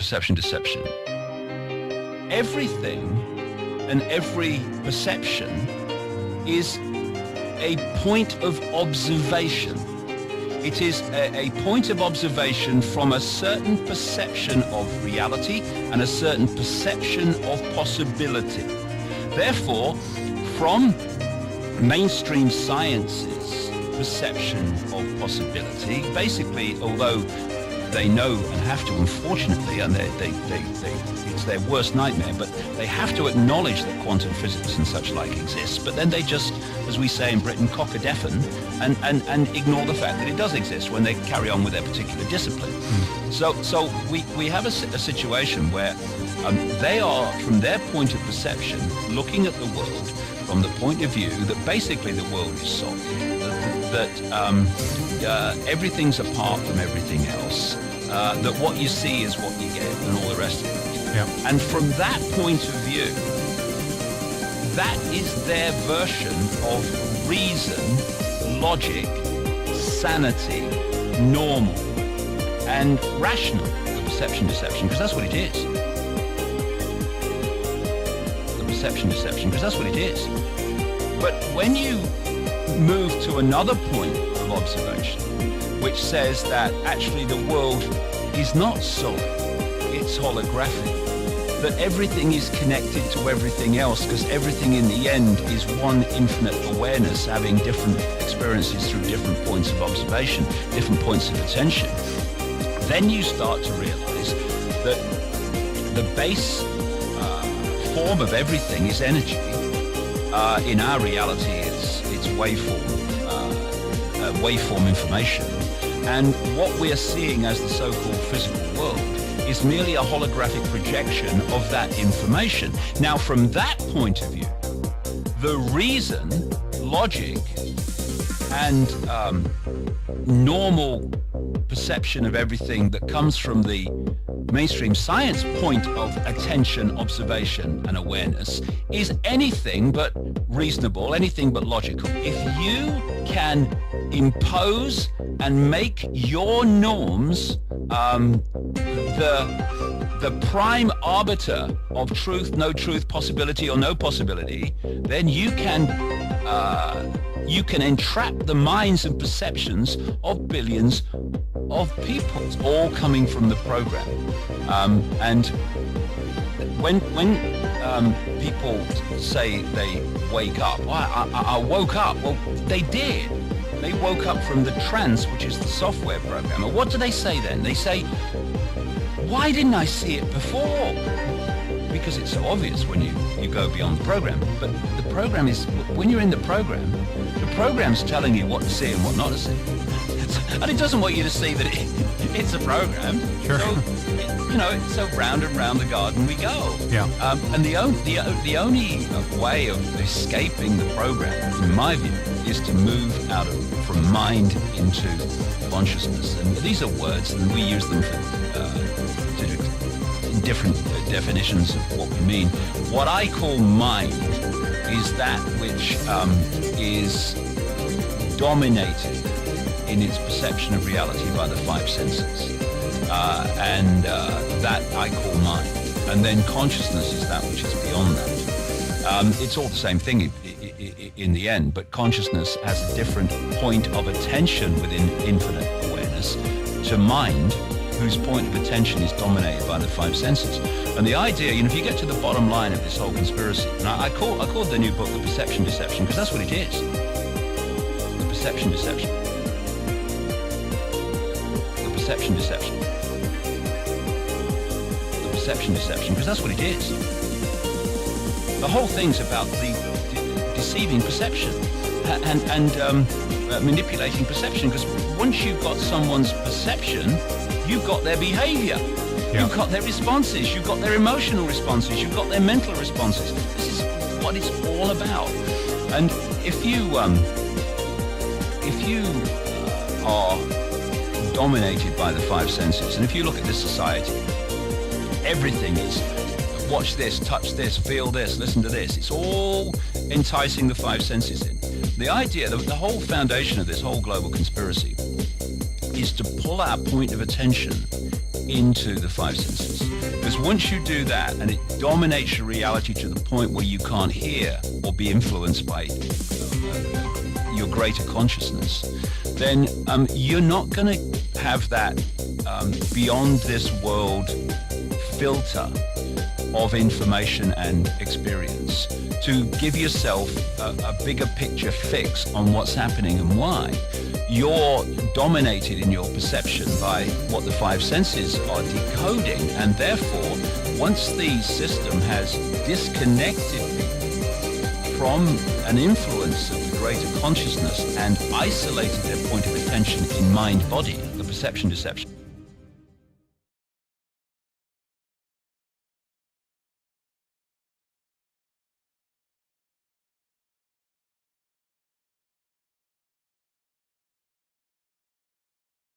perception deception. Everything and every perception is a point of observation. It is a point of observation from a certain perception of reality and a certain perception of possibility. Therefore, from mainstream science's perception of possibility, basically, although they know and have to, unfortunately, and it's their worst nightmare, but they have to acknowledge that quantum physics and such like exists, but then they just, as we say in Britain, cock a deafen and ignore the fact that it does exist when they carry on with their particular discipline. So we have a situation where they are, from their point of perception, looking at the world from the point of view that basically the world is solid, that everything's apart from everything else, that what you see is what you get, and all the rest of it. Yeah. And from that point of view, that is their version of reason, logic, sanity, normal, and rational, the perception deception, because that's what it is. The perception deception, because that's what it is. But when you move to another point of observation, which says that actually the world is not solid, it's holographic, that everything is connected to everything else, because everything in the end is one infinite awareness having different experiences through different points of observation, different points of attention, then you start to realize that the base form of everything is energy. In our reality, it's waveform information. And what we are seeing as the so-called physical world is merely a holographic projection of that information. Now, from that point of view, the reason, logic, and normal perception of everything that comes from the mainstream science point of attention, observation, and awareness is anything but reasonable, anything but logical. If you can impose and make your norms the prime arbiter of truth, no truth, possibility or no possibility, then you can entrap the minds and perceptions of billions of people, all coming from the program. And when people say they wake up, well, I woke up. Well, they did. They woke up from the trance, which is the software program. And what do they say then? They say, why didn't I see it before? Because it's so obvious when you go beyond the program. But the program is, when you're in the program's telling you what to see and what not to see. And it doesn't want you to see that it's a program. Sure. So round and round the garden we go. Yeah. And the only way of escaping the program, in my view, is to move from mind into consciousness. And these are words, and we use them in different definitions of what we mean. What I call mind is that which is dominated in its perception of reality by the five senses. And that I call mind. And then consciousness is that which is beyond that. It's all the same thing in the end, but consciousness has a different point of attention within infinite awareness to mind, whose point of attention is dominated by the five senses. And the idea, if you get to the bottom line of this whole conspiracy, and I called the new book The Perception Deception, because that's what it is. The Perception Deception. The Perception Deception. The Perception Deception, because that's what it is. The whole thing's about the deceiving perception and manipulating perception, because once you've got someone's perception, you've got their behavior. Yeah. You've got their responses, you've got their emotional responses, you've got their mental responses. This is what it's all about. And if you are dominated by the five senses, and if you look at this society, everything is watch this, touch this, feel this, listen to this. It's all enticing the five senses in. The idea, the whole foundation of this whole global conspiracy is to pull our point of attention into the five senses. Because once you do that and it dominates your reality to the point where you can't hear or be influenced by your greater consciousness, then you're not going to have that beyond this world filter of information and experience to give yourself a bigger picture fix on what's happening and why. You're dominated in your perception by what the five senses are decoding, and therefore, once the system has disconnected people from an influence of the greater consciousness and isolated their point of attention in mind-body, the perception deception,